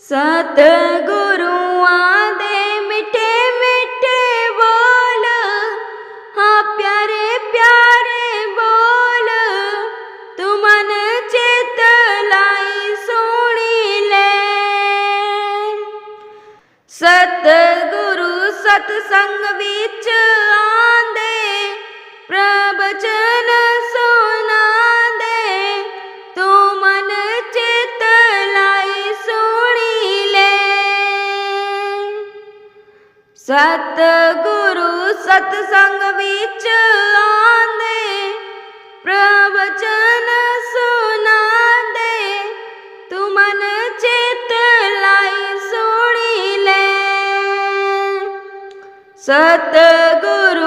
सतगुरुआं दे मिठे मिठे बोल, हाँ प्यारे प्यारे बोल, तू मन चित लाई सुनी ले। सतगुरु सतसंग विच आंदे, प्रवचन सुनांदे, तू मन चित लाई सुनी ले। सतगुरु सतसंग विच आंदे, प्रवचन सुनांदे, तू मन चित लाई सुनी ले। सतगुरुआं